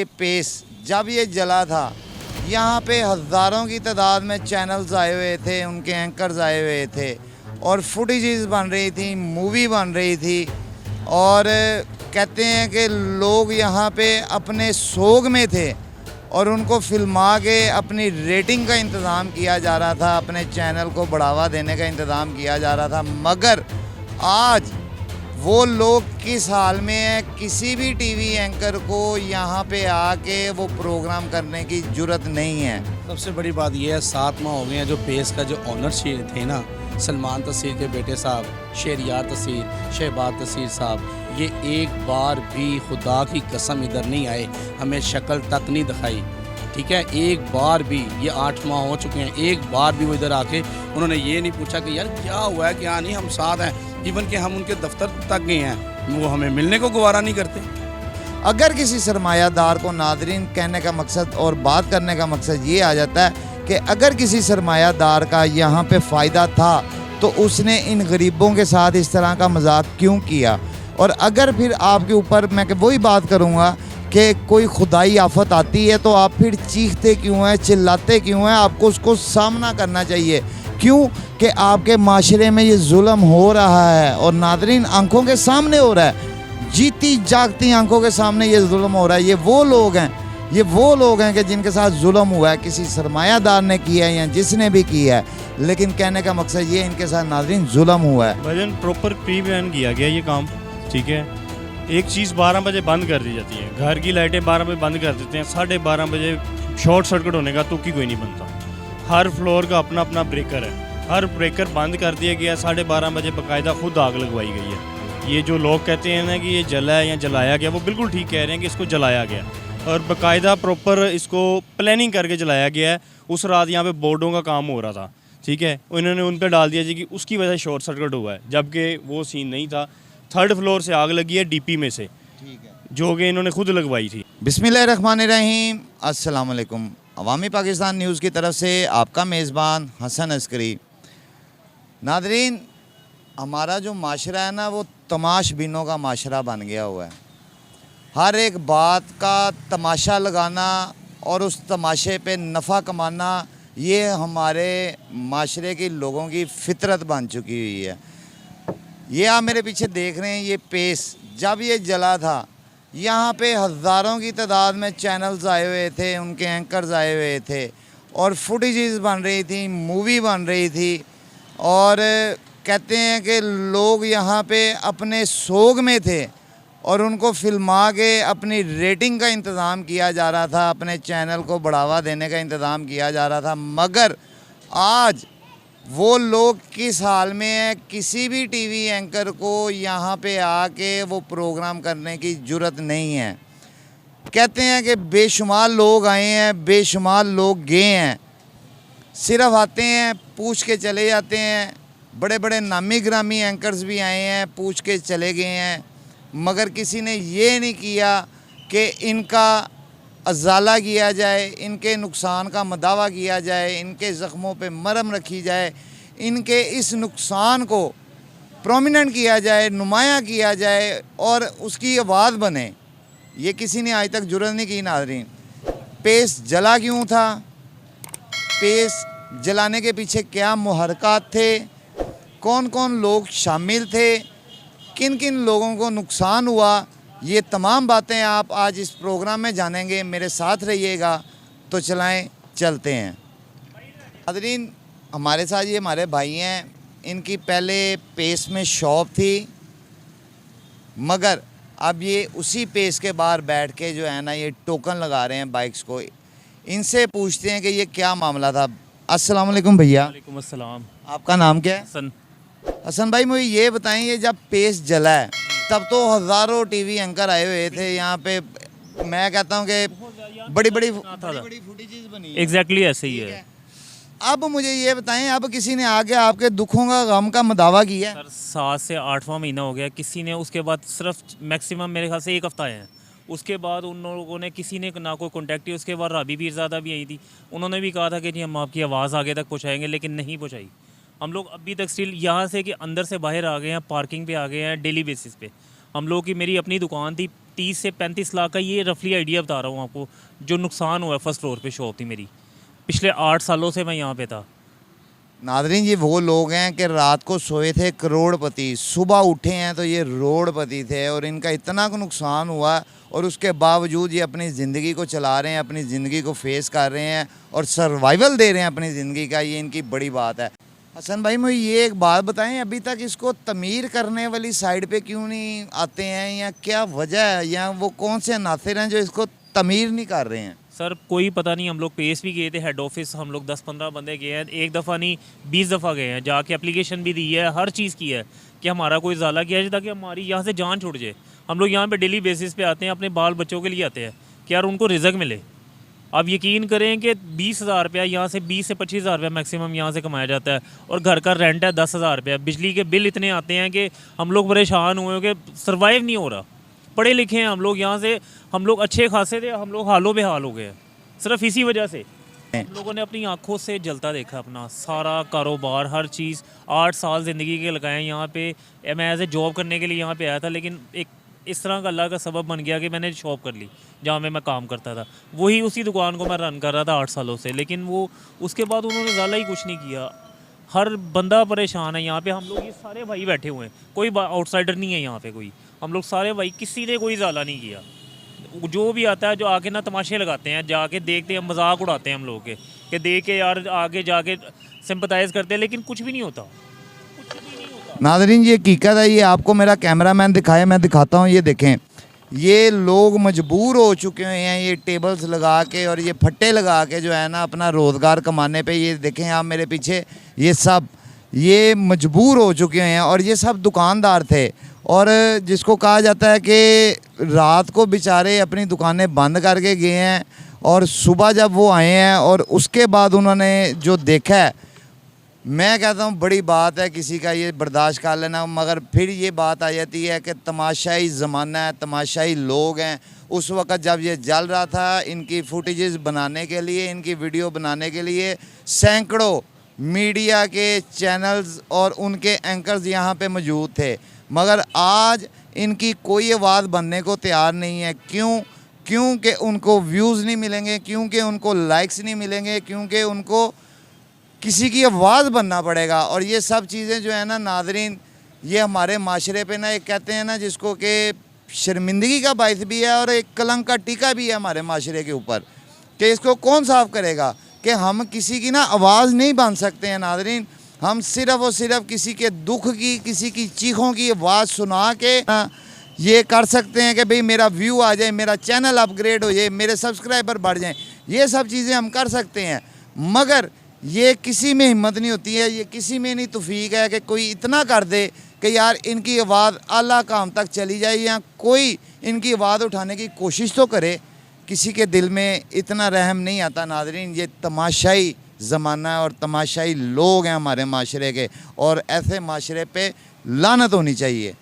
ये पेस जब ये जला था, यहाँ पे हज़ारों की तादाद में चैनल्स आए हुए थे, उनके एंकर्स आए हुए थे और फुटेजेस बन रही थी, मूवी बन रही थी। और कहते हैं कि लोग यहाँ पे अपने सोग में थे और उनको फिल्मा के अपनी रेटिंग का इंतज़ाम किया जा रहा था, अपने चैनल को बढ़ावा देने का इंतज़ाम किया जा रहा था। मगर आज वो लोग किस हाल में है, किसी भी टीवी एंकर को यहाँ पे आके वो प्रोग्राम करने की जुर्रत नहीं है। सबसे बड़ी बात यह है 7 माह हो गए हैं जो पेस का जो ऑनर थे ना, सलमान तसीर के बेटे साहब, शहरियार तसीर, शहबाज तसीर साहब, ये एक बार भी खुदा की कसम इधर नहीं आए, हमें शक्ल तक नहीं दिखाई। ठीक है, एक बार भी, ये 8 माह हो चुके हैं, एक बार भी वो इधर आके उन्होंने ये नहीं पूछा कि यार क्या हुआ है, क्या नहीं, हम साथ हैं। इवन कि हम उनके दफ्तर तक गए हैं, वो हमें मिलने को गवारा नहीं करते। अगर किसी सरमायादार को, नादरीन, कहने का मकसद और बात करने का मकसद ये आ जाता है कि अगर किसी सरमायादार का यहाँ पे फ़ायदा था तो उसने इन गरीबों के साथ इस तरह का मजाक क्यों किया। और अगर फिर आपके ऊपर मैं वही बात करूँगा कि कोई खुदाई आफत आती है तो आप फिर चीखते क्यों हैं, चिल्लाते क्यों हैं। आपको उसको सामना करना चाहिए, क्यों कि आपके माशरे में ये जुल्म हो रहा है और नादरीन आंखों के सामने हो रहा है, जीती जागती आंखों के सामने ये जुल्म हो रहा है। ये वो लोग हैं कि जिनके साथ जुल्म हुआ है, किसी सरमायादार ने किया है या जिसने भी किया है, लेकिन कहने का मकसद ये इनके साथ नादरीन जुल्म हुआ है। भजन प्रॉपर प्री प्लान किया गया ये काम। ठीक है, एक चीज़ 12 बजे बंद कर दी जाती है, घर की लाइटें 12 बजे बंद कर देते हैं, 12:30 बजे शॉर्ट सर्किट होने का तुक ही कोई नहीं बनता। हर फ्लोर का अपना अपना ब्रेकर है, हर ब्रेकर बंद कर दिया गया। 12:30 बजे बाकायदा खुद आग लगवाई गई है। ये जो लोग कहते हैं ना कि ये जला है या जलाया गया, वो बिल्कुल ठीक कह रहे हैं कि इसको जलाया गया और बाकायदा प्रॉपर इसको प्लानिंग करके जलाया गया है। उस रात यहाँ पे बोर्डों का काम हो रहा था, ठीक है, उन्होंने उन पर डाल दिया जी कि उसकी वजह से शॉर्ट सर्किट हुआ है, जबकि वो सीन नहीं था। 3rd फ्लोर से आग लगी है डीपी में से, ठीक है, जो कि इन्होंने खुद लगवाई थी। बिस्मिल्लाहिर्रहमानिर्रहीम, अस्सलाम वालेकुम। अवामी पाकिस्तान न्यूज़ की तरफ से आपका मेज़बान हसन अस्करी। नादरीन, हमारा जो माशरा है ना, वो तमाशबीनों का माशरा बन गया हुआ है। हर एक बात का तमाशा लगाना और उस तमाशे पे नफ़ा कमाना, ये हमारे माशरे के लोगों की फितरत बन चुकी हुई है। ये आप मेरे पीछे देख रहे हैं, ये पेस जब ये जला था, यहाँ पे हज़ारों की तादाद में चैनल्स आए हुए थे, उनके एंकर्स आए हुए थे और फुटेजेस बन रही थी, मूवी बन रही थी। और कहते हैं कि लोग यहाँ पे अपने सोग में थे और उनको फिल्मा के अपनी रेटिंग का इंतज़ाम किया जा रहा था, अपने चैनल को बढ़ावा देने का इंतज़ाम किया जा रहा था। मगर आज वो लोग किस हाल में है, किसी भी टीवी एंकर को यहाँ पे आके वो प्रोग्राम करने की जुर्रत नहीं है। कहते हैं कि बेशुमार लोग आए हैं, बेशुमार लोग गए हैं, सिर्फ आते हैं, पूछ के चले जाते हैं। बड़े बड़े नामी ग्रामी एंकर्स भी आए हैं, पूछ के चले गए हैं, मगर किसी ने ये नहीं किया कि इनका अजाला किया जाए, इनके नुकसान का मदावा किया जाए, इनके ज़ख्मों पे मरहम रखी जाए, इनके इस नुकसान को प्रोमिनेंट किया जाए, नुमाया किया जाए और उसकी आवाज़ बने। ये किसी ने आज तक जुर्रत नहीं की। नाज़रीन, पेस जला क्यों था, पेस जलाने के पीछे क्या मुहर्रकात थे, कौन कौन लोग शामिल थे, किन किन लोगों को नुकसान हुआ, ये तमाम बातें आप आज इस प्रोग्राम में जानेंगे। मेरे साथ रहिएगा। तो चलाएं, चलते हैं। नाज़रीन, हमारे साथ ये हमारे भाई हैं, इनकी पहले पेस में शॉप थी, मगर अब ये उसी पेस के बाहर बैठ के जो है ना, ये टोकन लगा रहे हैं बाइक्स को। इनसे पूछते हैं कि ये क्या मामला था। अस्सलाम वालेकुम भैया। वालेकुम अस्सलाम। आपका नाम क्या है? हसन। हसन भाई, मुझे ये बताएं, ये जब पेस जला है तब तो हज़ारों टीवी एंकर आए हुए थे यहाँ पे। मैं कहता हूँ कि बड़ी बड़ी फुटेजेस बनी। एग्जैक्टली ऐसे ही है। अब मुझे ये बताएं, अब किसी ने आगे आपके दुखों का, गम का मदावा किया है? सर 7 से 8वां महीना हो गया, किसी ने उसके बाद सिर्फ मैक्सिमम मेरे ख्याल से 1 हफ़्ता आए हैं। उसके बाद उन लोगों ने, किसी ने ना कोई कॉन्टैक्ट ही। उसके बाद राबी पीरज़ादा भी आई थी, उन्होंने भी कहा था कि जी हम आपकी आवाज़ आगे तक पहुँचाएँगे, लेकिन नहीं पहुँचाई। हम लोग अभी तक स्टिल यहाँ से कि अंदर से बाहर आ गए हैं, पार्किंग पे आ गए हैं डेली बेसिस पे। हम लोग की, मेरी अपनी दुकान थी, 30 से 35 लाख का, ये रफली आइडिया बता रहा हूँ आपको, जो नुकसान हुआ है फर्स्ट फ्लोर पे शॉप थी मेरी। पिछले 8 सालों से मैं यहाँ पे था। नादरीन, ये वो लोग हैं कि रात को सोए थे करोड़पति, सुबह उठे हैं तो ये रोडपति थे, और इनका इतना नुकसान हुआ और उसके बावजूद ये अपनी ज़िंदगी को चला रहे हैं, अपनी ज़िंदगी को फेस कर रहे हैं और सर्वाइवल दे रहे हैं अपनी ज़िंदगी का। ये इनकी बड़ी बात है। हसन भाई, मुझे ये एक बात बताएं, अभी तक इसको तमीर करने वाली साइड पे क्यों नहीं आते हैं, या क्या वजह है, या वो कौन से नासिर हैं जो इसको तमीर नहीं कर रहे हैं? सर कोई पता नहीं, हम लोग पेश भी गए थे हेड ऑफिस, हम लोग 10-15 बंदे गए हैं, एक दफ़ा नहीं 20 दफ़ा गए हैं, जाके एप्लीकेशन भी दी है, हर चीज़ की है कि हमारा कोई ज़ाला किया जाए ताकि हमारी यहाँ से जान छूट जाए। हम लोग यहाँ पे डेली बेसिस पे आते हैं, अपने बाल बच्चों के लिए आते हैं कि यार उनको रिज़्क मिले। आप यकीन करें कि 20,000 रुपया यहाँ से, 20 से 25,000 रुपया मैक्सिमम यहाँ से कमाया जाता है, और घर का रेंट है 10,000 रुपया, बिजली के बिल इतने आते हैं कि हम लोग परेशान हुए कि सर्वाइव नहीं हो रहा। पढ़े लिखे हैं हम लोग, यहाँ से हम लोग अच्छे खासे थे, हम लोग हालों बेहाल हो गए हैं सिर्फ इसी वजह से। हम लोगों ने अपनी आंखों से जलता देखा अपना सारा कारोबार, हर चीज़। 8 साल ज़िंदगी के लगाए यहाँ पे। मैं एज ए जॉब करने के लिए यहाँ पे आया था, लेकिन एक इस तरह का अल्लाह का सबब बन गया कि मैंने शॉप कर ली जहाँ में मैं काम करता था। वही उसी दुकान को मैं रन कर रहा था 8 सालों से, लेकिन वो उसके बाद उन्होंने ज़्यादा ही कुछ नहीं किया। हर बंदा परेशान है यहाँ पे। हम लोग ये सारे भाई बैठे हुए हैं, कोई आउटसाइडर नहीं है यहाँ पे कोई। हम लोग सारे भाई, किसी ने कोई ज़्यादा नहीं किया। जो भी आता है, जो आके ना तमाशे लगाते हैं, जाके देखते हैं, मजाक उड़ाते हैं हम लोग के कि देख के यार आगे जाके सिंपथाइज करते हैं, लेकिन कुछ भी नहीं होता। नादरीन, ये हकीकत है। ये आपको मेरा कैमरामैन दिखाए, मैं दिखाता हूँ। ये देखें, ये लोग मजबूर हो चुके हैं ये टेबल्स लगा के और ये फट्टे लगा के जो है ना अपना रोज़गार कमाने पे। ये देखें आप मेरे पीछे, ये सब ये मजबूर हो चुके हैं, और ये सब दुकानदार थे, और जिसको कहा जाता है कि रात को बेचारे अपनी दुकानें बंद करके गए हैं, और सुबह जब वो आए हैं और उसके बाद उन्होंने जो देखा है, मैं कहता हूँ बड़ी बात है किसी का ये बर्दाश्त कर लेना। मगर फिर ये बात आ जाती है कि तमाशाई ज़माना है, तमाशाई लोग हैं। उस वक़्त जब ये जल रहा था, इनकी फुटेजेस बनाने के लिए, इनकी वीडियो बनाने के लिए सैकड़ों मीडिया के चैनल्स और उनके एंकर्स यहाँ पे मौजूद थे, मगर आज इनकी कोई आवाज़ बनने को तैयार नहीं है। क्योंकि उनको व्यूज़ नहीं मिलेंगे, क्योंकि उनको लाइक्स नहीं मिलेंगे, क्योंकि उनको किसी की आवाज़ बनना पड़ेगा। और ये सब चीज़ें जो है ना नादरीन, ये हमारे माशरे पे ना एक कहते हैं ना जिसको कि शर्मिंदगी का बायस भी है और एक कलंक का टीका भी है हमारे माशरे के ऊपर, कि इसको कौन साफ़ करेगा कि हम किसी की ना आवाज़ नहीं बन सकते हैं नादरीन। हम सिर्फ़ और सिर्फ किसी के दुख की, किसी की चीखों की आवाज़ सुना के ये कर सकते हैं कि भाई मेरा व्यू आ जाए, मेरा चैनल अपग्रेड हो जाए, मेरे सब्सक्राइबर बढ़ जाएं। ये सब चीज़ें हम कर सकते हैं, मगर ये किसी में हिम्मत नहीं होती है, ये किसी में नहीं तौफीक है कि कोई इतना कर दे कि यार इनकी आवाज़ आला काम तक चली जाए, या कोई इनकी आवाज़ उठाने की कोशिश तो करे। किसी के दिल में इतना रहम नहीं आता नादरीन। ये तमाशाई ज़माना है और तमाशाई लोग हैं हमारे माशरे के, और ऐसे माशरे पे लानत होनी चाहिए।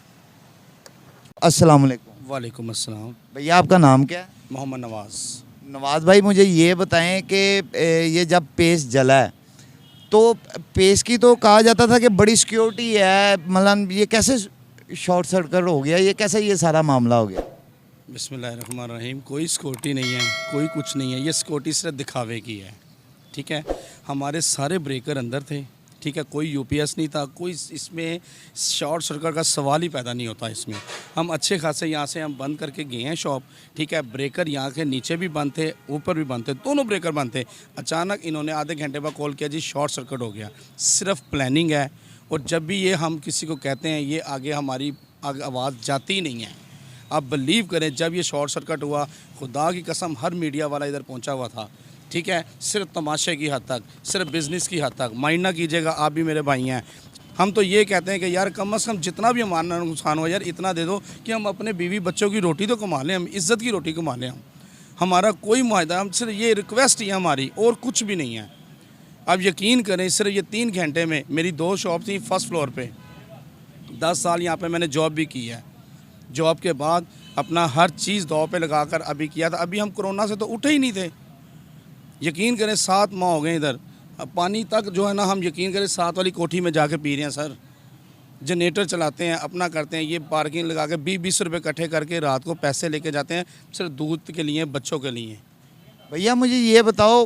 अस्सलाम वालेकुम। वालेकुम अस्सलाम। भैया आपका नाम क्या है? मोहम्मद नवाज़। नवाज़ भाई, मुझे ये बताएं कि ये जब पेश जला है तो पेश की तो कहा जाता था कि बड़ी सिक्योरिटी है, मतलब ये कैसे शॉर्ट सर्किट हो गया, ये कैसे ये सारा मामला हो गया? बिस्मिल्लाहिर्रहमानिर्रहीम। कोई सिक्योरिटी नहीं है, कोई कुछ नहीं है, ये सिक्योरिटी सिर्फ दिखावे की है। ठीक है, हमारे सारे ब्रेकर अंदर थे। ठीक है, कोई यूपीएस नहीं था, कोई इसमें शॉर्ट सर्किट का सवाल ही पैदा नहीं होता इसमें। हम अच्छे खासे यहाँ से हम बंद करके गए हैं शॉप। ठीक है, ब्रेकर यहाँ के नीचे भी बंद थे, ऊपर भी बंद थे, दोनों ब्रेकर बंद थे। अचानक इन्होंने आधे घंटे बाद कॉल किया, जी शॉर्ट सर्किट हो गया। सिर्फ प्लानिंग है, और जब भी ये हम किसी को कहते हैं ये आगे हमारी आवाज़ जाती ही नहीं है। आप बिलीव करें, जब ये शॉर्ट सर्किट हुआ, खुदा की कसम हर मीडिया वाला इधर पहुँचा हुआ था। ठीक है, सिर्फ तमाशे की हद तक, सिर्फ बिज़नेस की हद तक। माइंड ना कीजिएगा, आप भी मेरे भाई हैं। हम तो ये कहते हैं कि यार कम से कम जितना भी हमारा नुकसान हो यार इतना दे दो कि हम अपने बीवी बच्चों की रोटी तो कमा लें, हम इज़्ज़त की रोटी कमा लें। हम हमारा कोई मुआहदा, हम सिर्फ ये रिक्वेस्ट ही है हमारी, और कुछ भी नहीं है। अब यकीन करें, सिर्फ ये 3 घंटे में मेरी 2 शॉप थी फर्स्ट फ्लोर पे। 10 साल यहाँ पे मैंने जॉब भी की है। जॉब के बाद अपना हर चीज़ दाव पे लगा कर अभी किया था। अभी हम कोरोना से तो उठे ही नहीं थे। यकीन करें 7 माह हो गए इधर। अब पानी तक जो है ना, हम यकीन करें 7 वाली कोठी में जाके पी रहे हैं सर। जनरेटर चलाते हैं, अपना करते हैं, ये पार्किंग लगा के 20-20 रुपये इकट्ठे करके रात को पैसे लेके जाते हैं सिर्फ दूध के लिए, बच्चों के लिए। भैया मुझे ये बताओ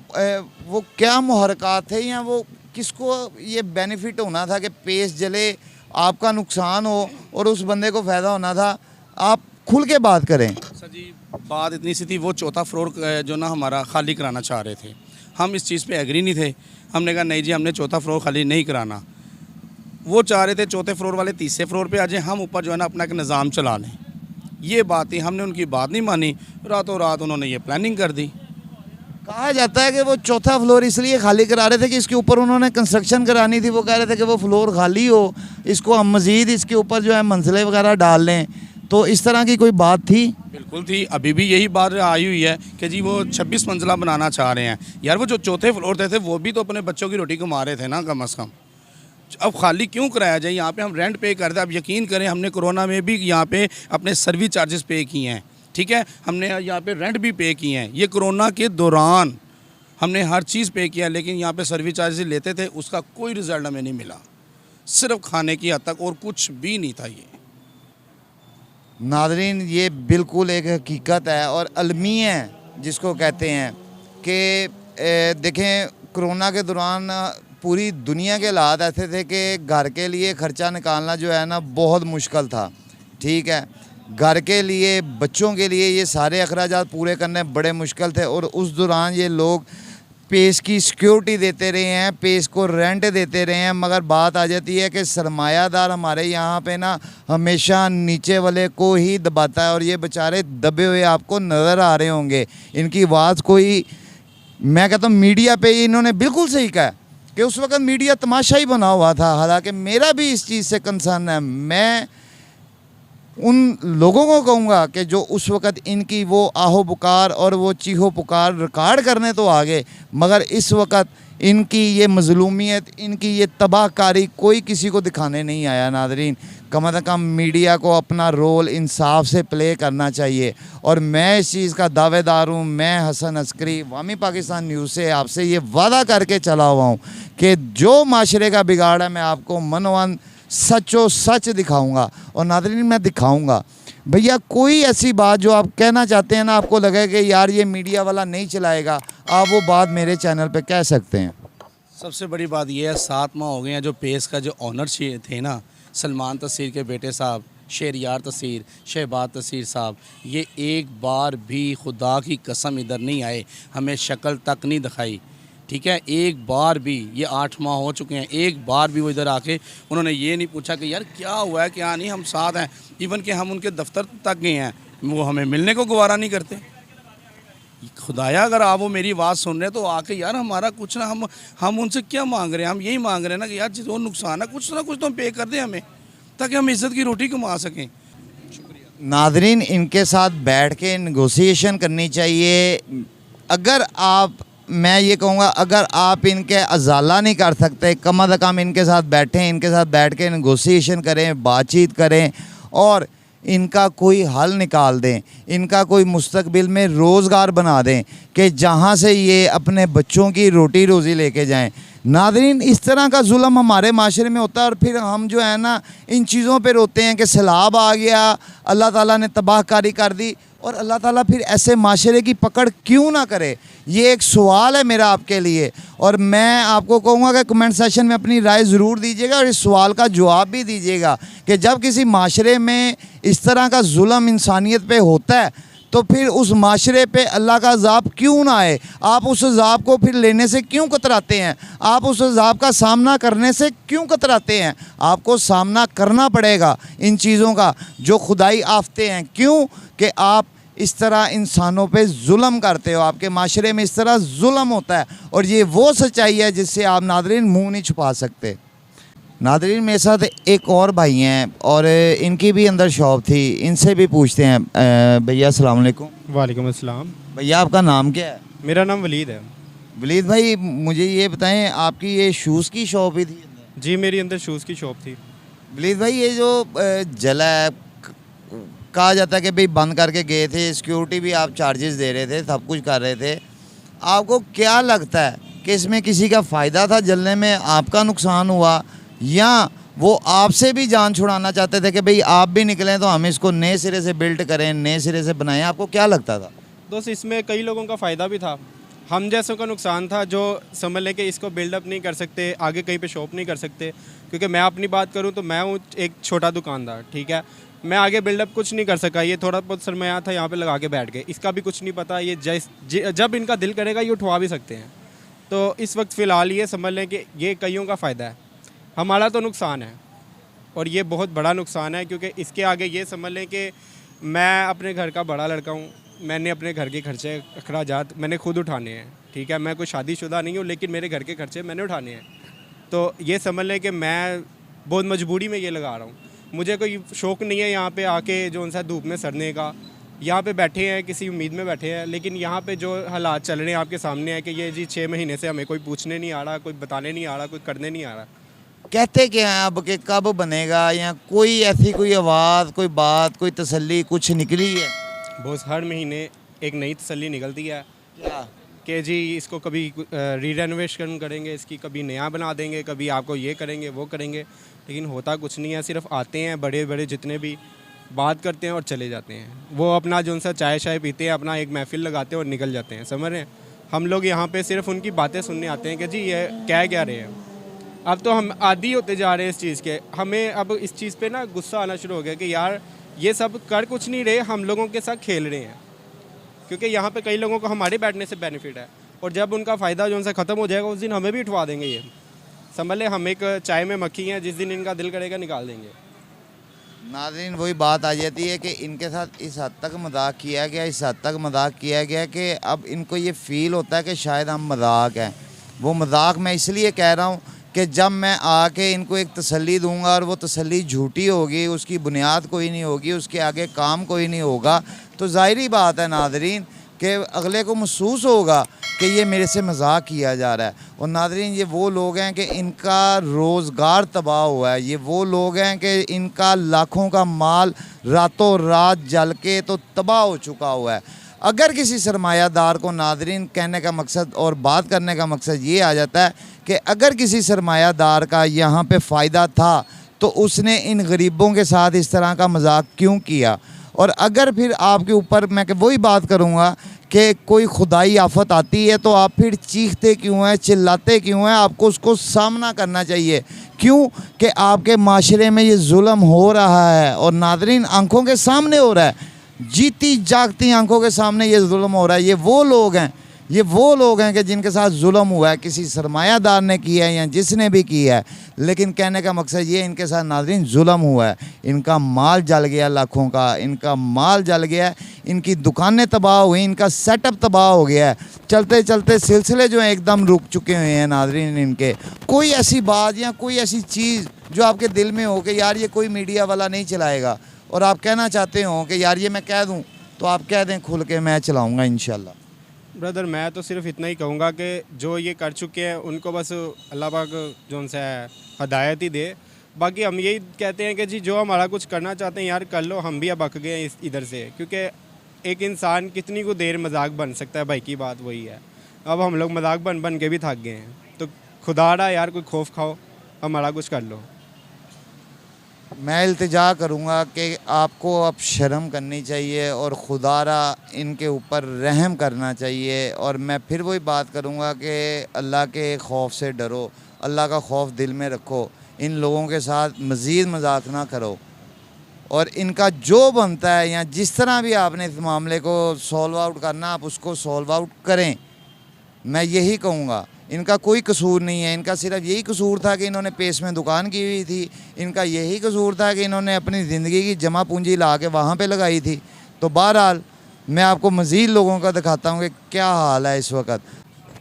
वो क्या मुहरकात थे या वो किसको ये बेनिफिट होना था कि पेश जले, आपका नुकसान हो और उस बंदे को फ़ायदा होना था? आप खुल के बात करें। सर जी, बात इतनी सी थी, वो चौथा फ्लोर जो ना हमारा खाली कराना चाह रहे थे। हम इस चीज़ पे एग्री नहीं थे। हमने कहा नहीं जी, हमने चौथा फ्लोर खाली नहीं कराना। वो चाह रहे थे चौथे फ्लोर वाले तीसरे फ्लोर पे आ जाएं, हम ऊपर जो है ना अपना एक निज़ाम चला लें। ये बात थी, हमने उनकी बात नहीं मानी, रातों रात उन्होंने ये प्लानिंग कर दी। कहा जाता है कि वो चौथा फ्लोर इसलिए खाली करा रहे थे कि इसके ऊपर उन्होंने कंस्ट्रक्शन करानी थी। वो कह रहे थे कि वो फ्लोर खाली हो, इसको हम मज़ीद इसके ऊपर जो है मंजिलें वगैरह डाल लें। तो इस तरह की कोई बात थी? बिल्कुल थी, अभी भी यही बात आई हुई है कि जी वो 26 मंजिला बनाना चाह रहे हैं। यार वो जो चौथे फ्लोर थे वो भी तो अपने बच्चों की रोटी कमा रहे थे ना, कम अज़ कम। अब खाली क्यों कराया जाए? यहाँ पे हम रेंट पे करते हैं। अब यकीन करें, हमने कोरोना में भी यहाँ पे अपने सर्विस चार्जेस पे किए हैं, ठीक है, हमने यहाँ पे रेंट भी पे किए हैं। ये कोरोना के दौरान हमने हर चीज़ पे किया, लेकिन यहाँ पे सर्विस चार्जेस लेते थे, उसका कोई रिज़ल्ट हमें नहीं मिला, सिर्फ खाने की हद तक, और कुछ भी नहीं था। ये नादरीन, ये बिल्कुल एक हकीकत है और अलमी है जिसको कहते हैं कि देखें, कोरोना के दौरान पूरी दुनिया के हालात ऐसे थे कि घर के लिए ख़र्चा निकालना जो है ना बहुत मुश्किल था, ठीक है। घर के लिए, बच्चों के लिए ये सारे अखराजात पूरे करने बड़े मुश्किल थे और उस दौरान ये लोग पेश की सिक्योरिटी देते रहे हैं, पेश को रेंट देते रहे हैं। मगर बात आ जाती है कि सरमायादार हमारे यहाँ पे ना हमेशा नीचे वाले को ही दबाता है और ये बेचारे दबे हुए आपको नज़र आ रहे होंगे। इनकी आवाज़ कोई, मैं कहता हूँ मीडिया पे इन्होंने बिल्कुल सही कहा कि उस वक्त मीडिया तमाशा ही बना हुआ था। हालांकि मेरा भी इस चीज़ से कंसर्न है। मैं उन लोगों को कहूँगा कि जो उस वक़्त इनकी वो आहो पुकार और वो चीहो पुकार रिकॉर्ड करने तो आ गए, मगर इस वक़्त इनकी ये मज़लूमियत, इनकी ये तबाहकारी कोई किसी को दिखाने नहीं आया। नादरीन, कम से कम मीडिया को अपना रोल इंसाफ से प्ले करना चाहिए और मैं इस चीज़ का दावेदार हूँ। मैं हसन अस्करी, अवामी पाकिस्तान न्यूज़ से आपसे ये वादा करके चला हुआ हूँ कि जो माशरे का बिगाड़ है मैं आपको मनोवन सचो सच दिखाऊंगा। और नादरीन, मैं दिखाऊंगा। भैया, कोई ऐसी बात जो आप कहना चाहते हैं ना, आपको लगे कि यार ये मीडिया वाला नहीं चलाएगा, आप वो बात मेरे चैनल पे कह सकते हैं। सबसे बड़ी बात यह है, 7 माह हो गए हैं जो पेश का जो ऑनर थे ना, सलमान तसीर के बेटे साहब, शहरियार तसीर, शहबाज तसीर साहब, ये एक बार भी खुदा की कसम इधर नहीं आए, हमें शक्ल तक नहीं दिखाई, ठीक है। एक बार भी, ये 8 माह हो चुके हैं, एक बार भी वो इधर आके उन्होंने ये नहीं पूछा कि यार क्या हुआ है, क्या नहीं, हम साथ हैं। इवन कि हम उनके दफ्तर तक गए हैं, वो हमें मिलने को गवारा नहीं करते। खुदाया, अगर आप वो मेरी बात सुन रहे हैं तो आके यार हमारा कुछ ना, हम उनसे क्या मांग रहे हैं? हम यही मांग रहे हैं ना कि यार जो नुकसान है कुछ ना कुछ तो हम पे कर दें हमें, ताकि हम इज़्ज़त की रोटी कमा सकें। नादरीन, इनके साथ बैठ के नेगोशिएशन करनी चाहिए। अगर आप, मैं ये कहूँगा, अगर आप इनके अजाला नहीं कर सकते, कम अज़ कम इनके साथ बैठें, इनके साथ बैठ के नेगोशिएशन करें, बातचीत करें और इनका कोई हल निकाल दें, इनका कोई मुस्तकबिल में रोज़गार बना दें कि जहाँ से ये अपने बच्चों की रोटी रोज़ी लेके जाएं। नादरीन, इस तरह का जुल्म हमारे माशरे में होता है और फिर हम जो है ना इन चीज़ों पे रोते हैं कि सैलाब आ गया, अल्लाह ताला ने तबाहकारी कर दी, और अल्लाह ताला फिर ऐसे माशरे की पकड़ क्यों ना करे? ये एक सवाल है मेरा आपके लिए और मैं आपको कहूँगा कि कमेंट सेशन में अपनी राय ज़रूर दीजिएगा और इस सवाल का जवाब भी दीजिएगा कि जब किसी माशरे में इस तरह का जुल्म इंसानियत पे होता है तो फिर उस माशरे पे अल्लाह का अज़ाब क्यों ना आए? आप उस अज़ाब को फिर लेने से क्यों कतराते हैं? आप उस अज़ाब का सामना करने से क्यों कतराते हैं? आपको सामना करना पड़ेगा इन चीज़ों का जो खुदाई आफते हैं। क्यों कि आप इस तरह इंसानों पे जुल्म करते हो, आपके माशरे में इस तरह जुल्म होता है और ये वो सच्चाई है जिससे आप नादरीन मुँह नहीं छुपा सकते। नादरीन, मेरे साथ एक और भाई हैं और इनकी भी अंदर शॉप थी, इनसे भी पूछते हैं। भैया अस्सलाम वालेकुम। वालेकुम अस्सलाम। भैया, आपका नाम क्या है? मेरा नाम वलीद है। वलीद भाई, मुझे ये बताएं, आपकी ये शूज़ की शॉप ही थी? जी, मेरी अंदर शूज़ की शॉप थी। वलीद भाई, ये जो जला है, कहा जाता है कि भाई बंद करके गए थे, सिक्योरिटी भी आप चार्जेस दे रहे थे, सब कुछ कर रहे थे, आपको क्या लगता है कि इसमें किसी का फ़ायदा था जलने में, आपका नुकसान हुआ, या वो आपसे भी जान छुड़ाना चाहते थे कि भाई आप भी निकलें तो हम इसको नए सिरे से बिल्ड करें, नए सिरे से बनाएं। आपको क्या लगता था? दोस्त इसमें कई लोगों का फ़ायदा भी था, हम जैसों का नुकसान था जो समझ लें कि इसको बिल्डअप नहीं कर सकते, आगे कहीं पे शॉप नहीं कर सकते। क्योंकि मैं अपनी बात करूं तो मैं हूं एक छोटा दुकानदार, ठीक है, मैं आगे बिल्डअप कुछ नहीं कर सका। ये थोड़ा बहुत सरमाया था, यहाँ पे लगा के बैठ गए, इसका भी कुछ नहीं पता। ये जब इनका दिल करेगा ये उठवा भी सकते हैं। तो इस वक्त फ़िलहाल ये समझ लें कि ये कईयों का फ़ायदा है, हमारा तो नुकसान है, और ये बहुत बड़ा नुकसान है। क्योंकि इसके आगे ये समझ लें कि मैं अपने घर का बड़ा लड़का हूँ, मैंने अपने घर के खर्चे अखराजात मैंने खुद उठाने हैं, ठीक है, मैं कोई शादीशुदा नहीं हूँ, लेकिन मेरे घर के खर्चे मैंने उठाने हैं। तो ये समझ लें कि मैं बहुत मजबूरी में ये लगा रहा हूँ। मुझे कोई शौक़ नहीं है यहाँ पे आके जो उनसा धूप में सड़ने का। यहाँ पे बैठे हैं, किसी उम्मीद में बैठे हैं, लेकिन यहाँ पे जो हालात चल रहे हैं आपके सामने है कि ये जी 6 महीने से हमें कोई पूछने नहीं आ रहा, कोई बताने नहीं आ रहा, कोई करने नहीं आ रहा। कहते क्या हैं अब कि कब बनेगा, या कोई ऐसी कोई आवाज़, कोई बात, कोई तसल्ली कुछ निकली है? बस हर महीने एक नई तसल्ली निकलती है क्या? कि जी इसको कभी रीरेनोवेशन करेंगे, इसकी कभी नया बना देंगे, कभी आपको ये करेंगे वो करेंगे, लेकिन होता कुछ नहीं है। सिर्फ आते हैं बड़े बड़े जितने भी, बात करते हैं और चले जाते हैं। वो अपना जो उनसा चाय शाय पीते हैं, अपना एक महफिल लगाते हैं और निकल जाते हैं, समझ रहे हैं। हम लोग यहाँ पे सिर्फ उनकी बातें सुनने आते हैं कि जी ये क्या रहे हैं। अब तो हम आदी होते जा रहे हैं इस चीज़ के, हमें अब इस चीज़ पे ना गुस्सा आना शुरू हो गया कि यार ये सब कर कुछ नहीं रहे, हम लोगों के साथ खेल रहे हैं। क्योंकि यहाँ पे कई लोगों को हमारे बैठने से बेनिफिट है, और जब उनका फ़ायदा जो उनसे ख़त्म हो जाएगा उस दिन हमें भी उठवा देंगे। ये समझ लें हम एक चाय में मक्खी हैं, जिस दिन इनका दिल करेगा निकाल देंगे। नाज़रीन वही बात आ जाती है कि इनके साथ इस हद तक मजाक किया गया, इस हद तक मजाक किया गया कि अब इनको ये फ़ील होता है कि शायद हम मजाक हैं। वो मजाक मैं इसलिए कह रहा हूँ कि जब मैं आके इनको एक तसल्ली दूंगा और वो तसल्ली झूठी होगी, उसकी बुनियाद कोई नहीं होगी, उसके आगे काम कोई नहीं होगा, तो ज़ाहिरी बात है नाज़रीन कि अगले को महसूस होगा कि ये मेरे से मजाक किया जा रहा है। और नाज़रीन ये वो लोग हैं कि इनका रोज़गार तबाह हुआ है, ये वो लोग हैं कि इनका लाखों का माल रातों रात जल के तो तबाह हो चुका हुआ है। अगर किसी सरमायादार को, नाज़रीन कहने का मकसद और बात करने का मकसद ये आ जाता है कि अगर किसी सरमायादार का यहाँ पे फ़ायदा था तो उसने इन गरीबों के साथ इस तरह का मजाक क्यों किया। और अगर फिर आपके ऊपर मैं वही बात करूँगा कि कोई खुदाई आफत आती है तो आप फिर चीखते क्यों हैं, चिल्लाते क्यों हैं? आपको उसको सामना करना चाहिए। क्यों कि आपके माशरे में ये जुल्म हो रहा है, और नाज़रीन आंखों के सामने हो रहा है, जीती जागती आंखों के सामने ये जुल्म हो रहा है। ये वो लोग हैं कि जिनके साथ जुल्म हुआ है, किसी सरमायादार ने किया है या जिसने भी किया है, लेकिन कहने का मकसद ये इनके साथ नाज़रीन जुल्म हुआ है। इनका माल जल गया, लाखों का इनका माल जल गया है, इनकी दुकानें तबाह हुई, इनका सेटअप तबाह हो गया है। चलते चलते सिलसिले जो हैं एकदम रुक चुके हुए हैं नाज़रीन इनके। कोई ऐसी बात या कोई ऐसी चीज़ जो आपके दिल में हो कि यार ये कोई मीडिया वाला नहीं चलाएगा, और आप कहना चाहते हो कि यार ये मैं कह दूँ, तो आप कह दें खुल के, मैं चलाऊँगा इंशाल्लाह। ब्रदर मैं तो सिर्फ इतना ही कहूँगा कि जो ये कर चुके हैं उनको बस अल्लाह पाक जो उनसे हदायत ही दे। बाकी हम यही कहते हैं कि जी जो हमारा कुछ करना चाहते हैं यार कर लो, हम भी अब अक गए हैं इधर से। क्योंकि एक इंसान कितनी को देर मजाक बन सकता है, भाई की बात वही है। अब हम लोग मजाक बन के भी थक गए हैं, तो खुदा रहा यार कोई खौफ खाओ, हमारा कुछ कर लो। मैं इल्तिजा करूँगा कि आपको अब शर्म करनी चाहिए और खुदारा इनके ऊपर रहम करना चाहिए। और मैं फिर वही बात करूँगा कि अल्लाह के खौफ से डरो, अल्लाह का खौफ दिल में रखो, इन लोगों के साथ मज़ीद मजाक ना करो, और इनका जो बनता है या जिस तरह भी आपने इस मामले को सॉल्व आउट करना आप उसको सॉल्व आउट करें। मैं यही कहूँगा, इनका कोई कसूर नहीं है, इनका सिर्फ यही कसूर था कि इन्होंने पेश में दुकान की हुई थी, इनका यही कसूर था कि इन्होंने अपनी ज़िंदगी की जमा पूंजी ला के वहाँ पर लगाई थी। तो बहरहाल मैं आपको मज़ीद लोगों का दिखाता हूँ कि क्या हाल है इस वक्त।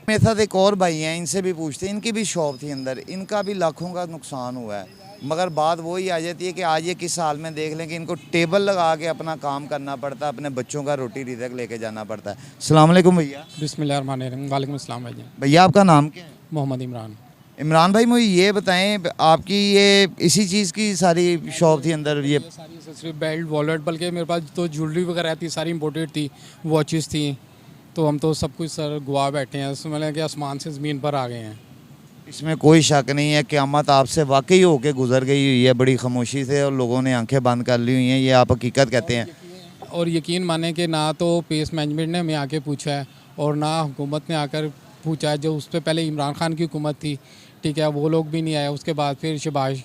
मेरे साथ एक और भाई हैं, इनसे भी पूछते हैं, इनकी भी शॉप थी अंदर, इनका भी लाखों का नुकसान हुआ है, मगर बात वही आ जाती है कि आज ये किस हाल में देख लें कि इनको टेबल लगा के अपना काम करना पड़ता है, अपने बच्चों का रोटी रिज़्क लेके जाना पड़ता है। अस्सलाम वालेकुम भैया। बिस्मिल्लाहिर्रहमानिर्रहीम। वालेकुम अस्सलाम भाई। भैया आपका नाम क्या है? मोहम्मद इमरान। इमरान भाई मुझे ये बताएं, आपकी ये इसी चीज़ की सारी शॉप थी अंदर? ये सारी एक्सेसरी, बेल्ट, वॉलेट, बल्कि मेरे पास तो ज्वेलरी वगैरह थी, सारी इंपोर्टेड थी, वॉचेस थी, तो हम तो सब कुछ सर गुआ बैठे हैं, मतलब कि आसमान से ज़मीन पर आ गए हैं। इसमें कोई शक नहीं है, क़यामत आपसे वाकई होके गुजर गई हुई है बड़ी खामोशी से, और लोगों ने आंखें बंद कर ली हुई हैं, ये आप हकीकत कहते हैं। और यकीन माने कि ना तो पेस मैनेजमेंट ने हमें आके पूछा है और ना हुकूमत ने आकर पूछा है। जो उस पर पहले इमरान खान की हुकूमत थी, ठीक है, वो लोग भी नहीं आए। उसके बाद फिर शहबाज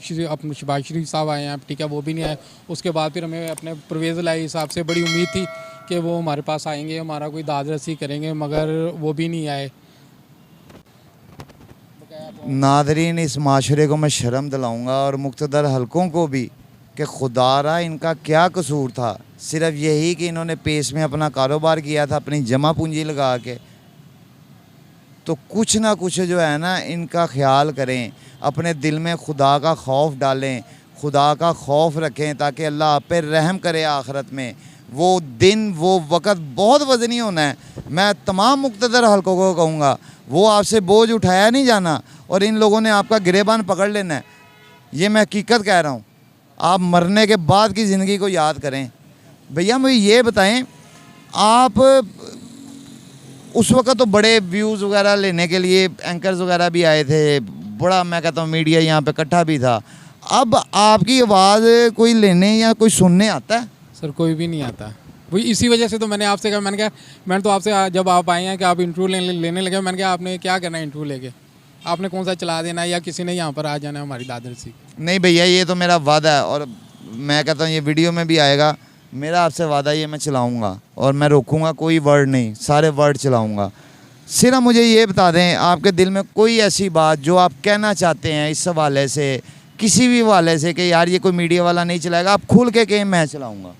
शरीफ साहब आए हैं, ठीक है, वो भी नहीं आए। उसके बाद फिर हमें अपने परवेज़ लाई साहब से बड़ी उम्मीद थी कि वो हमारे पास आएंगे, हमारा कोई दाद रसी करेंगे, मगर वो भी नहीं आए। नादरीन, इस माशरे को मैं शर्म दिलाऊंगा और मुख्तदर हलकों को भी कि खुदारा इनका क्या कसूर था, सिर्फ यही कि इन्होंने पेस में अपना कारोबार किया था अपनी जमा पूंजी लगा के। तो कुछ ना कुछ जो है ना, इनका ख्याल करें, अपने दिल में खुदा का खौफ डालें, खुदा का खौफ रखें ताकि अल्लाह आप पे रहम करे आखिरत में। वो दिन वो वक़्त बहुत वज़नी होना है। मैं तमाम मुक़्तदर हलकों को कहूँगा, वो आपसे बोझ उठाया नहीं जाना और इन लोगों ने आपका गिरेबान पकड़ लेना है। ये मैं हकीकत कह रहा हूँ। आप मरने के बाद की ज़िंदगी को याद करें। भैया मुझे ये बताएं, आप उस वक़्त तो बड़े व्यूज़ वगैरह लेने के लिए एंकर्स वगैरह भी आए थे, बड़ा मैं कहता हूँ मीडिया यहाँ पे इकट्ठा भी था। अब आपकी आवाज़ कोई लेने या कोई सुनने आता है? सर कोई भी नहीं आता। वही इसी वजह से तो मैंने आपसे कहा, मैंने तो आपसे जब आप आए हैं कि आप इंटरव्यू लेने लगे, मैंने कहा आपने क्या करना है इंटरव्यू लेके, आपने कौन सा चला देना है या किसी ने यहाँ पर आ जाना है हमारी दादर से? नहीं भैया, ये तो मेरा वादा है और मैं कहता हूँ ये वीडियो में भी आएगा। मेरा आपसे वादा, ये मैं चलाऊँगा और मैं रोकूँगा कोई वर्ड नहीं, सारे वर्ड चलाऊँगा। सिर्फ मुझे ये बता दें, आपके दिल में कोई ऐसी बात जो आप कहना चाहते हैं इस हवाले से, किसी भी हवाले से, कि यार ये कोई मीडिया वाला नहीं चलाएगा, आप खुल के कहें मैं चलाऊँगा।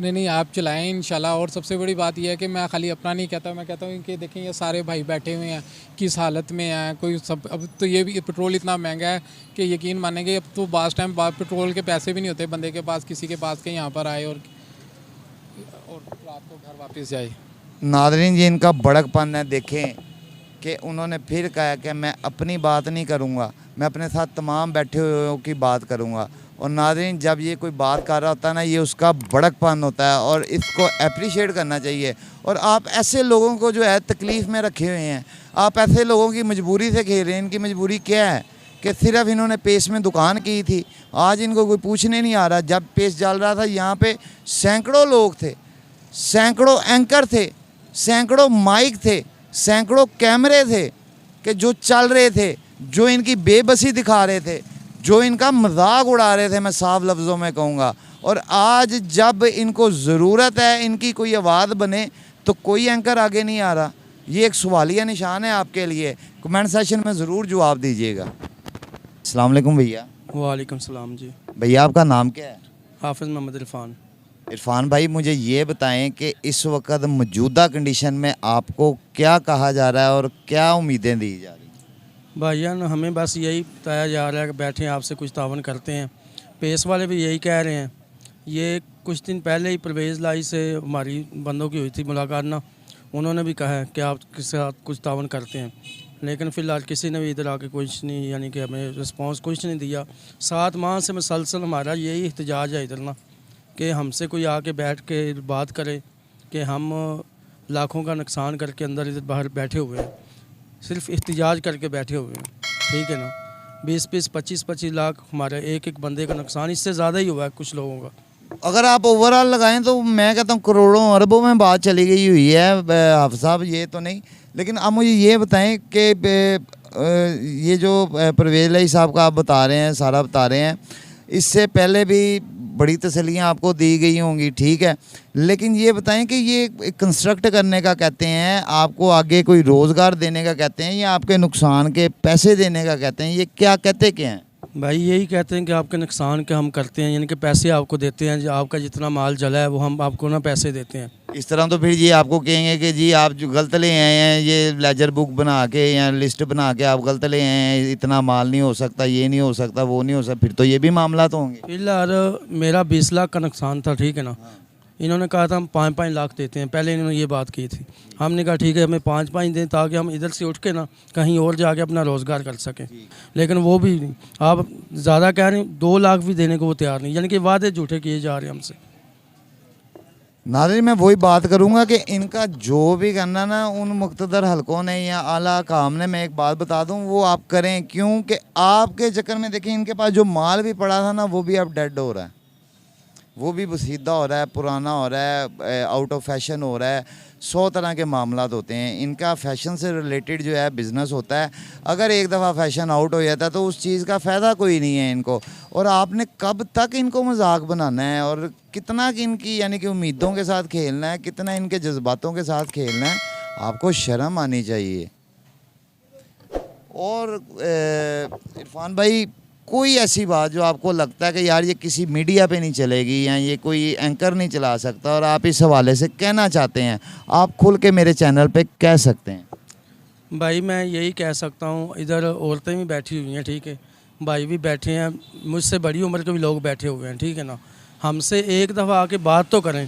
नहीं, आप चलाएं इंशाल्लाह। और सबसे बड़ी बात यह है कि मैं खाली अपना नहीं कहता, मैं कहता हूँ कि देखें ये सारे भाई बैठे हुए हैं, किस हालत में हैं। कोई सब, अब तो ये भी पेट्रोल इतना महंगा है कि यकीन मानेंगे, अब तो बास टाइम पेट्रोल के पैसे भी नहीं होते बंदे के पास, किसी के पास के यहाँ पर आए और रात को घर वापस जाए। नादरीन, ये इनका बड़कपन है। देखें कि उन्होंने फिर कहा कि मैं अपनी बात नहीं करूँगा, मैं अपने साथ तमाम बैठे हुए की बात करूँगा। और नाज़रीन, जब ये कोई बात कर रहा होता है ना, ये उसका बड़कपन होता है और इसको अप्रिशिएट करना चाहिए। और आप ऐसे लोगों को जो है तकलीफ़ में रखे हुए हैं, आप ऐसे लोगों की मजबूरी से खेल रहे हैं। इनकी मजबूरी क्या है कि सिर्फ इन्होंने पेस में दुकान की थी, आज इनको कोई पूछने नहीं आ रहा। जब पेस चल रहा था यहाँ पे सैकड़ों लोग थे, सैकड़ों एंकर थे, सैकड़ों माइक थे, सैकड़ों कैमरे थे कि जो चल रहे थे, जो इनकी बेबसी दिखा रहे थे, जो इनका मजाक उड़ा रहे थे, मैं साफ लफ्ज़ों में कहूँगा। और आज जब इनको ज़रूरत है इनकी कोई आवाज़ बने तो कोई एंकर आगे नहीं आ रहा। ये एक सवालिया निशान है आपके लिए। कमेंट सेशन में ज़रूर जवाब दीजिएगा। अस्सलाम वालेकुम भैया। वालेकुम सलाम जी। भैया आपका नाम क्या है? हाफिज़ मोहम्मद इरफान। इरफान भाई, मुझे ये बताएं कि इस वक्त मौजूदा कंडीशन में आपको क्या कहा जा रहा है और क्या उम्मीदें दी जा रही हैं? भाईजान, हमें बस यही बताया जा रहा है कि बैठें, आपसे कुछ तावन करते हैं। पेस वाले भी यही कह रहे हैं। ये कुछ दिन पहले ही परवेज़ लाई से हमारी बंदों की हुई थी मुलाकात ना, उन्होंने भी कहा है कि आप किसके साथ कुछ तावन करते हैं, लेकिन फ़िलहाल किसी ने भी इधर आके कुछ नहीं, यानी कि हमें रिस्पांस कुछ नहीं दिया। 7 माह से मुसलसल हमारा यही एहतजाज है इधर ना, कि हमसे कोई आके बैठ के बात करे कि हम लाखों का नुकसान करके अंदर इधर बाहर बैठे हुए हैं, सिर्फ एहतजाज करके बैठे हुए हैं, ठीक है ना। 20-20, 25-25 लाख हमारे एक एक बंदे का नुकसान, इससे ज़्यादा ही हुआ है कुछ लोगों का। अगर आप ओवरऑल लगाएं तो मैं कहता हूँ करोड़ों अरबों में बात चली गई हुई है हाफ़िज़ साहब, ये तो नहीं। लेकिन आप मुझे ये बताएं कि ये जो परवेज़ लाई साहब का आप बता रहे हैं, सारा बता रहे हैं, इससे पहले भी बड़ी तसल्लियाँ आपको दी गई होंगी, ठीक है। लेकिन ये बताएं कि ये कंस्ट्रक्ट करने का कहते हैं, आपको आगे कोई रोज़गार देने का कहते हैं, या आपके नुकसान के पैसे देने का कहते हैं, ये क्या कहते क्या हैं? भाई यही कहते हैं कि आपके नुकसान के हम करते हैं, यानी कि पैसे आपको देते हैं, जो आपका जितना माल जला है वो हम आपको ना पैसे देते हैं। इस तरह तो फिर ये आपको कहेंगे कि जी आप जो गलत ले आए हैं, ये लेजर बुक बना के या लिस्ट बना के आप गलत ले आए हैं, इतना माल नहीं हो सकता, ये नहीं हो सकता, वो नहीं हो सकता, फिर तो ये भी मामला तो होंगे। फिलहाल मेरा 20 लाख का नुकसान था, ठीक है ना। इन्होंने कहा था हम 5-5 लाख देते हैं, पहले इन्होंने ये बात की थी। हमने कहा ठीक है, हमें 5-5 दें ताकि हम इधर से उठ के ना कहीं और जाके अपना रोज़गार कर सकें। लेकिन वो भी नहीं, आप ज़्यादा कह रहे हैं, 2 लाख भी देने को वो तैयार नहीं, यानी कि वादे झूठे किए जा रहे हैं हमसे। नाज़रीन मैं वही बात करूंगा कि इनका जो भी करना ना उन मुक़्तदर हलकों ने या आला काम ने, मैं एक बात बता दूं, वो आप करें, क्योंकि आपके चक्कर में देखिए इनके पास जो माल भी पड़ा था ना वो भी अब डेड हो रहा है, वो भी बसीदा हो रहा है, पुराना हो रहा है, आउट ऑफ फैशन हो रहा है। 100 तरह के मामलात होते हैं। इनका फ़ैशन से रिलेटेड जो है बिज़नेस होता है। अगर एक दफ़ा फ़ैशन आउट हो जाता है तो उस चीज़ का फ़ायदा कोई नहीं है इनको। और आपने कब तक इनको मजाक बनाना है और कितना कि इनकी यानी कि उम्मीदों के साथ खेलना है, कितना इनके जज्बातों के साथ खेलना है, आपको शर्म आनी चाहिए। और इरफान भाई, कोई ऐसी बात जो आपको लगता है कि यार ये किसी मीडिया पे नहीं चलेगी या ये कोई एंकर नहीं चला सकता और आप इस हवाले से कहना चाहते हैं, आप खुल के मेरे चैनल पे कह सकते हैं। भाई मैं यही कह सकता हूँ, इधर औरतें भी बैठी हुई हैं, ठीक है, भाई भी बैठे हैं, मुझसे बड़ी उम्र के भी लोग बैठे हुए हैं, ठीक है ना। हमसे एक दफ़ा आके बात तो करें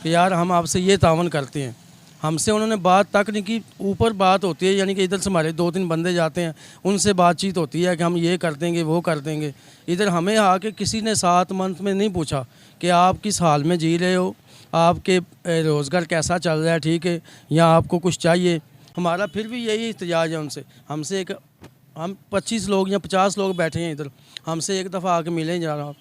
कि यार हम आपसे ये तावन करते हैं। हमसे उन्होंने बात तक नहीं की। ऊपर बात होती है, यानी कि इधर से हमारे 2-3 बंदे जाते हैं, उनसे बातचीत होती है कि हम ये कर देंगे वो कर देंगे। इधर हमें आके किसी ने 7 मंथ में नहीं पूछा कि आप किस हाल में जी रहे हो, आपके रोज़गार कैसा चल रहा है, ठीक है, या आपको कुछ चाहिए। हमारा फिर भी यही एहतजाज है उनसे। हमसे एक हम 25 लोग या 50 लोग बैठे हैं इधर, हमसे एक दफ़ा आके मिलें जरा,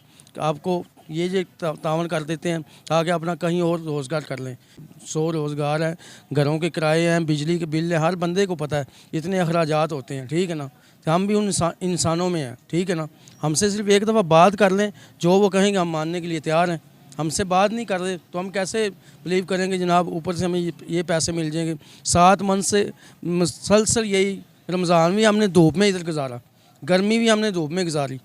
आपको ये जो तावन कर देते हैं ताकि अपना कहीं और रोज़गार कर लें। 100 रोज़गार हैं, घरों के किराए हैं, बिजली के बिल हैं, हर बंदे को पता है इतने अखराजात होते हैं, ठीक है ना। तो हम भी उन इंसानों में हैं, ठीक है ना। हमसे सिर्फ एक दफ़ा बात कर लें, जो वो कहेंगे हम मानने के लिए तैयार हैं। हमसे बात नहीं कर रहे तो हम कैसे बिलीव करेंगे जनाब ऊपर से हमें ये पैसे मिल जाएंगे। 7 मंथ से मुसलसल यही, रमज़ान भी हमने धूप में इधर गुजारा, गर्मी भी हमने धूप में गुजारी,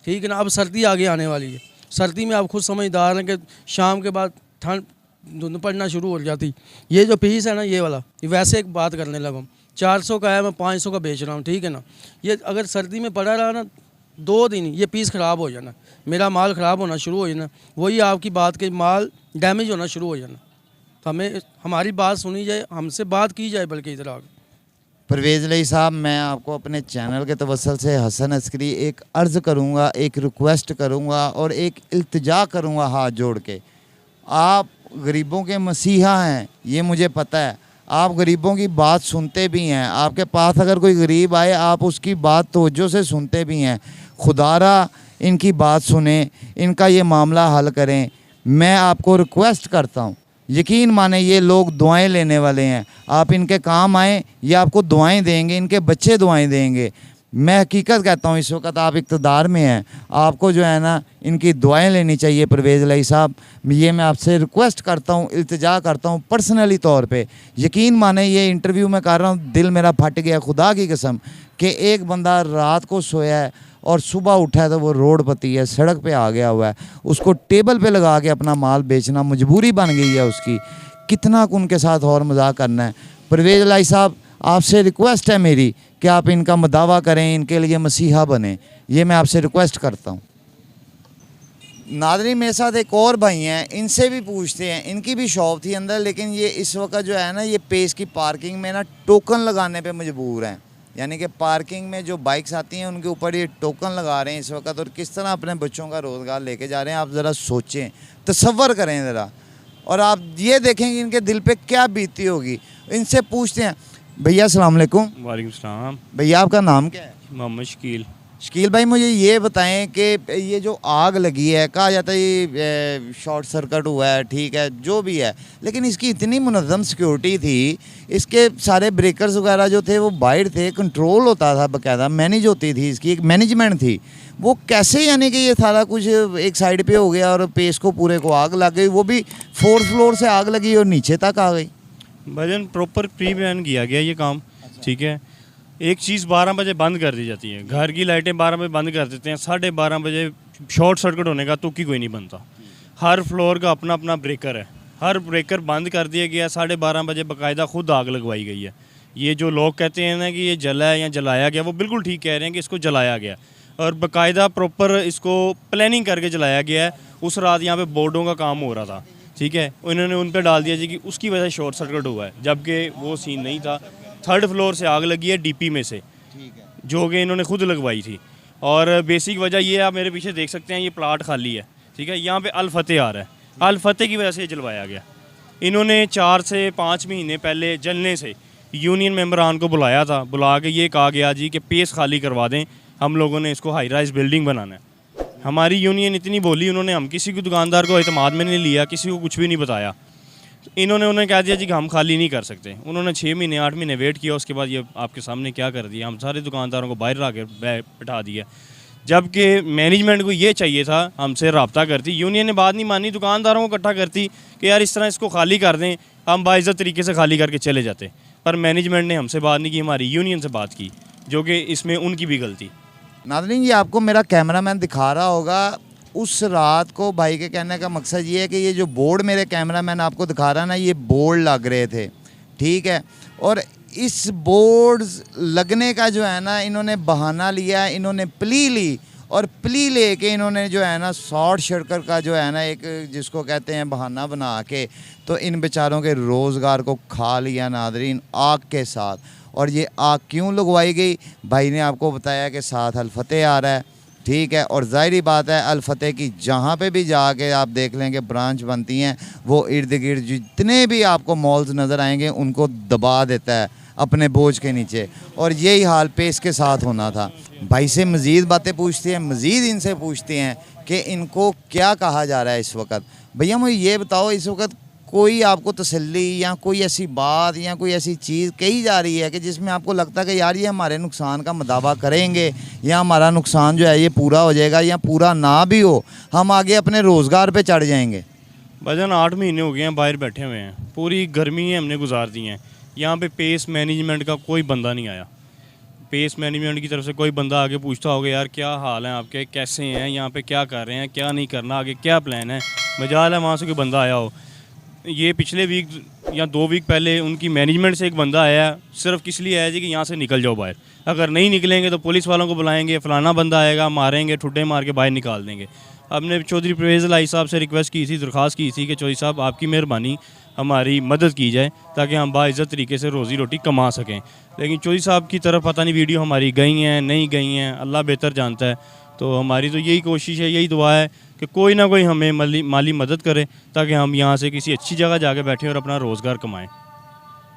ठीक है ना। अब सर्दी आगे आने वाली है, सर्दी में आप खुद समझदार हैं कि शाम के बाद ठंड धुंध पड़ना शुरू हो जाती। ये जो पीस है ना ये वाला, ये वैसे एक बात करने लगा, 400 का है, मैं 500 का बेच रहा हूँ, ठीक है ना। ये अगर सर्दी में पड़ा रहा ना 2 दिन, ये पीस ख़राब हो जाना, मेरा माल ख़राब होना शुरू हो जाना, वही आपकी बात के माल डैमेज होना शुरू हो जाना। तो हमें हमारी बात सुनी जाए, हमसे बात की जाए, बल्कि इधर आकर। परवेज़ अलई साहब, मैं आपको अपने चैनल के तवस्सुल से हसन अस्करी एक अर्ज़ करूँगा, एक रिक्वेस्ट करूँगा और एक इल्तिजा करूँगा हाथ जोड़ के। आप गरीबों के मसीहा हैं, ये मुझे पता है। आप गरीबों की बात सुनते भी हैं, आपके पास अगर कोई गरीब आए आप उसकी बात तवज्जो से सुनते भी हैं। खुदारा इनकी बात सुने, इनका ये मामला हल करें। मैं आपको रिक्वेस्ट करता हूँ, यकीन माने ये लोग दुआएं लेने वाले हैं। आप इनके काम आएँ, ये आपको दुआएं देंगे, इनके बच्चे दुआएं देंगे। मैं हकीकत कहता हूँ, इस वक्त आप इक़्तिदार में हैं, आपको जो है ना इनकी दुआएं लेनी चाहिए। परवेज़ अलई साहब, ये मैं आपसे रिक्वेस्ट करता हूँ, इल्तिजा करता हूँ पर्सनली तौर पे। यकीन माने ये इंटरव्यू मैं कर रहा हूँ, दिल मेरा फट गया खुदा की कसम कि एक बंदा रात को सोया है और सुबह उठा है तो वो रोड पती है, सड़क पे आ गया हुआ है, उसको टेबल पे लगा के अपना माल बेचना मजबूरी बन गई है उसकी। कितना उनके साथ और मजाक करना है। परवेज़ अलई साहब, आपसे रिक्वेस्ट है मेरी कि आप इनका मदावा करें, इनके लिए मसीहा बने, ये मैं आपसे रिक्वेस्ट करता हूँ। नाज़रीन, मेरे साथ एक और भाई हैं, इनसे भी पूछते हैं। इनकी भी शॉप थी अंदर, लेकिन ये इस वक्त जो है ना ये पेस की पार्किंग में ना टोकन लगाने पे मजबूर हैं। यानी कि पार्किंग में जो बाइक्स आती हैं उनके ऊपर ये टोकन लगा रहे हैं इस वक्त, और किस तरह अपने बच्चों का रोज़गार लेके जा रहे हैं। आप ज़रा सोचें, तसव्वुर करें ज़रा, और आप ये देखेंगे इनके दिल पे क्या बीती होगी। इनसे पूछते हैं। भैया अस्सलाम वालेकुम। वालेकुम सलाम। भैया आपका नाम क्या है? मोहम्मद शकील। शकील भाई, मुझे ये बताएं कि ये जो आग लगी है, कहा जाता है ये शॉर्ट सर्किट हुआ है, ठीक है, जो भी है, लेकिन इसकी इतनी मुनज़्ज़म सिक्योरिटी थी, इसके सारे ब्रेकर्स वगैरह जो थे वो बाहर थे, कंट्रोल होता था, बाकायदा मैनेज होती थी, इसकी एक मैनेजमेंट थी। वो कैसे, यानी कि ये सारा कुछ एक साइड पे हो गया और पेस को पूरे को आग लग गई, वो भी 4th फ्लोर से आग लगी और नीचे तक आ गई? भजन प्रॉपर प्री प्लान किया गया ये काम, ठीक है। एक चीज़ 12 बजे बंद कर दी जाती है, घर की लाइटें 12 बजे बंद कर देते हैं, 12:30 बजे शॉर्ट सर्किट होने का तो कोई नहीं बनता। हर फ्लोर का अपना अपना ब्रेकर है, हर ब्रेकर बंद कर दिया गया। 12:30 बजे बाकायदा खुद आग लगवाई गई है। ये जो लोग कहते हैं ना कि ये जला है या जलाया गया, वो बिल्कुल ठीक कह रहे हैं कि इसको जलाया गया, और बाकायदा प्रॉपर इसको प्लानिंग करके जलाया गया है। उस रात यहाँ पे बोर्डों का काम हो रहा था, ठीक है, उन्होंने उन पर डाल दिया जी कि उसकी वजह से शॉर्ट सर्किट हुआ है, जबकि वो सीन नहीं था। 3rd फ्लोर से आग लगी है डीपी में से, ठीक है, जो कि इन्होंने खुद लगवाई थी। और बेसिक वजह ये आप मेरे पीछे देख सकते हैं, ये प्लाट खाली है, ठीक है, यहाँ पे अल फतेह आ रहा है, अल फतेह की वजह से जलवाया गया। इन्होंने 4 से 5 महीने पहले जलने से यूनियन मेंबरान को बुलाया था, बुला के ये कहा गया जी कि पेस खाली करवा दें, हम लोगों ने इसको हाई राइज बिल्डिंग बनाना है। हमारी यूनियन इतनी बोली, उन्होंने हम किसी को दुकानदार को एतमाद में नहीं लिया, किसी को कुछ भी नहीं बताया। उन्हें कह दिया जी कि हम खाली नहीं कर सकते। उन्होंने 6 महीने 8 महीने वेट किया, उसके बाद ये आपके सामने क्या कर दिया, हम सारे दुकानदारों को बाहर ला के बैठा दिया। जबकि मैनेजमेंट को ये चाहिए था हमसे रब्ता करती, यूनियन ने बात नहीं मानी, दुकानदारों को इकट्ठा करती कि यार इस तरह इसको खाली कर दें, हम बाइज़्ज़त तरीके से खाली करके चले जाते। पर मैनेजमेंट ने हमसे बात नहीं की, हमारी यूनियन से बात की, जो कि इसमें उनकी भी गलती। नाज़रीन, ये आपको मेरा कैमरामैन दिखा रहा होगा, उस रात को भाई के कहने का मकसद ये है कि ये जो बोर्ड मेरे कैमरामैन आपको दिखा रहा है ना, ये बोर्ड लग रहे थे, ठीक है। और इस बोर्ड लगने का जो है ना, इन्होंने बहाना लिया, इन्होंने प्ली ली, और प्ली लेके इन्होंने जो है ना शॉर्ट सर्किट का जो है ना एक जिसको कहते हैं बहाना बना के तो इन बेचारों के रोज़गार को खा लिया नादरीन, आग के साथ। और ये आग क्यों लगवाई गई, भाई ने आपको बताया कि साथ अल-फतेह आ रहा है, ठीक है। और ज़ाहिरी बात है अल-फतेह की जहाँ पे भी जाके आप देख लेंगे ब्रांच बनती हैं, वो इर्द गिर्द जितने भी आपको मॉल्स नज़र आएंगे उनको दबा देता है अपने बोझ के नीचे। और यही हाल पेस के साथ होना था। भाई से मज़ीद बातें पूछते हैं, मज़ीद इनसे पूछते हैं कि इनको क्या कहा जा रहा है इस वक्त। भैया मुझे ये बताओ, इस वक्त कोई आपको तसल्ली या कोई ऐसी बात या कोई ऐसी चीज़ कही जा रही है कि जिसमें आपको लगता है कि यार ये हमारे नुकसान का मदावा करेंगे या हमारा नुकसान जो है ये पूरा हो जाएगा, या पूरा ना भी हो हम आगे अपने रोज़गार पे चढ़ जाएंगे? भाईजान 8 महीने हो गए हैं बाहर बैठे हुए हैं, पूरी गर्मी हमने गुजार दी हैं। यहाँ पे पेस मैनेजमेंट का कोई बंदा नहीं आया। पेस मैनेजमेंट की तरफ से कोई बंदा आगे पूछता होगा यार क्या हाल है आपके, कैसे हैं, यहाँ पे क्या कर रहे हैं, क्या नहीं करना, आगे क्या प्लान है, मजाल है वहाँ से कोई बंदा आया हो। ये पिछले वीक या 2 वीक पहले उनकी मैनेजमेंट से एक बंदा आया, सिर्फ किस लिए आया जी कि यहाँ से निकल जाओ बाहर, अगर नहीं निकलेंगे तो पुलिस वालों को बुलाएंगे, फलाना बंदा आएगा, मारेंगे, ठुड्डे मार के बाहर निकाल देंगे। हमने चौधरी परवेज़ लाई साहब से रिक्वेस्ट की थी, दरख्वास्त की थी कि चौधरी साहब आपकी मेहरबानी हमारी मदद की जाए ताकि हम बाइज़्ज़त तरीके से रोज़ी रोटी कमा सकें। लेकिन चौधरी साहब की तरफ पता नहीं वीडियो हमारी गई हैं नहीं गई हैं, अल्लाह बेहतर जानता है। तो हमारी तो यही कोशिश है, यही दुआ है कि कोई ना कोई हमें माली मदद करे ताकि हम यहाँ से किसी अच्छी जगह जाके बैठें और अपना रोज़गार कमाएँ।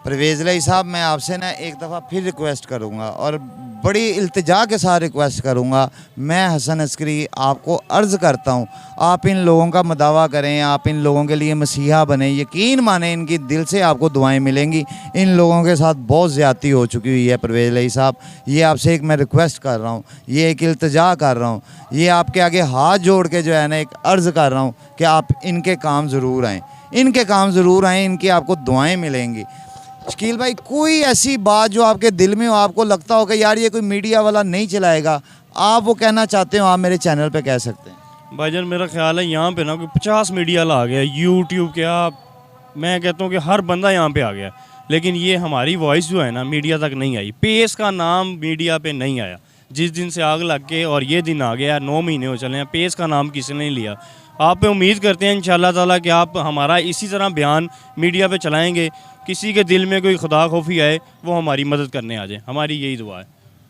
परवेज़ लाई साहब, मैं आपसे ना एक दफ़ा फिर रिक्वेस्ट करूँगा और बड़ी इल्तिजा के साथ रिक्वेस्ट करूँगा, मैं हसन अस्करी आपको अर्ज़ करता हूँ, आप इन लोगों का मदावा करें, आप इन लोगों के लिए मसीहा बने, यकीन माने इनकी दिल से आपको दुआएं मिलेंगी। इन लोगों के साथ बहुत ज़्यादती हो चुकी हुई है परवेज़ लाई साहब, ये आपसे एक मैं रिक्वेस्ट कर रहा हूँ, ये एक इल्तिजा कर रहा हूँ, ये आपके आगे हाथ जोड़ के जो है ना एक अर्ज़ कर रहा हूँ कि आप इनके काम ज़रूर आएँ, इनके काम ज़रूर आएँ, इनकी आपको दुआएँ मिलेंगी। शकील भाई, कोई ऐसी बात जो आपके दिल में हो, आपको लगता हो कि यार ये कोई मीडिया वाला नहीं चलाएगा, आप वो कहना चाहते हो, आप मेरे चैनल पे कह सकते हैं। भाईजान मेरा ख्याल है यहाँ पे ना कोई 50 मीडिया ला गया, यूट्यूब क्या, मैं कहता हूँ कि हर बंदा यहाँ पे आ गया, लेकिन ये हमारी वॉइस जो है ना मीडिया तक नहीं आई। पेस का नाम मीडिया पे नहीं आया। जिस दिन से आग लग के और ये दिन आ गया, 9 महीने हो चले हैं, पेस का नाम किसी ने नहीं लिया। आप पे उम्मीद करते हैं इंशाल्लाह ताला कि आप हमारा इसी तरह बयान मीडिया पे चलाएंगे, किसी के दिल में कोई खुदा खौफी आए वो हमारी मदद करने आ जाए, हमारी यही दुआ है।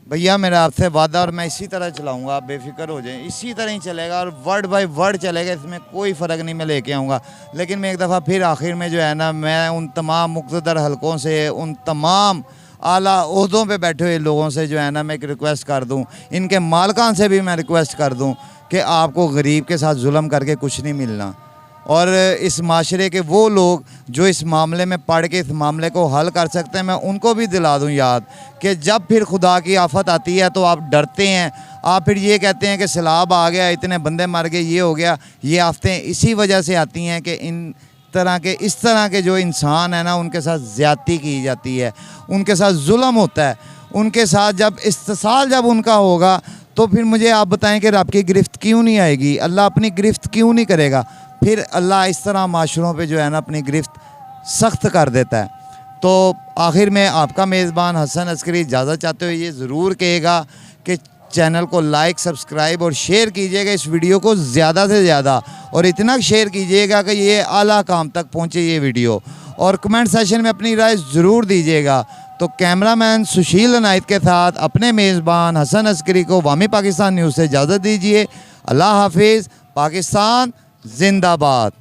भैया मेरा आपसे वादा, और मैं इसी तरह चलाऊंगा, आप बेफिक्र हो जाएं, इसी तरह ही चलेगा और वर्ड बाय वर्ड चलेगा, इसमें कोई फ़र्क नहीं मैं लेके आऊँगा। लेकिन मैं एक दफ़ा फिर आखिर में जो है ना, मैं उन तमाम मुक़्तदर हलकों से, उन तमाम आला ओहदों पे बैठे हुए लोगों से जो है ना मैं एक रिक्वेस्ट कर दूं, इनके मालकान से भी मैं रिक्वेस्ट कर दूं कि आपको गरीब के साथ जुल्म करके कुछ नहीं मिलना। और इस माशरे के वो लोग जो इस मामले में पढ़ के इस मामले को हल कर सकते हैं, मैं उनको भी दिला दूं याद कि जब फिर खुदा की आफत आती है तो आप डरते हैं, आप फिर ये कहते हैं कि सैलाब आ गया, इतने बंदे मर गए, ये हो गया। ये आफतें इसी वजह से आती हैं कि इस तरह के जो इंसान है ना, उनके साथ ज़्यादती की जाती है, उनके साथ जुल्म होता है, उनके साथ जब इस्तिसाल जब उनका होगा तो फिर मुझे आप बताएं कि रब की गिरफ्त क्यों नहीं आएगी, अल्लाह अपनी गिरफ्त क्यों नहीं करेगा। फिर अल्लाह इस तरह माशरों पे जो है ना अपनी गिरफ्त सख्त कर देता है। तो आखिर में आपका मेज़बान हसन अस्करी इजाज़त चाहते हुए ये ज़रूर कहेगा कि चैनल को लाइक, सब्सक्राइब और शेयर कीजिएगा इस वीडियो को ज़्यादा से ज़्यादा, और इतना शेयर कीजिएगा कि ये आला काम तक पहुँचे ये वीडियो, और कमेंट सेशन में अपनी राय ज़रूर दीजिएगा। तो कैमरामैन सुशील अनायत के साथ अपने मेज़बान हसन अस्करी को वामी पाकिस्तान न्यूज़ से इजाज़त दीजिए। अल्लाह हाफिज़। पाकिस्तान जिंदाबाद।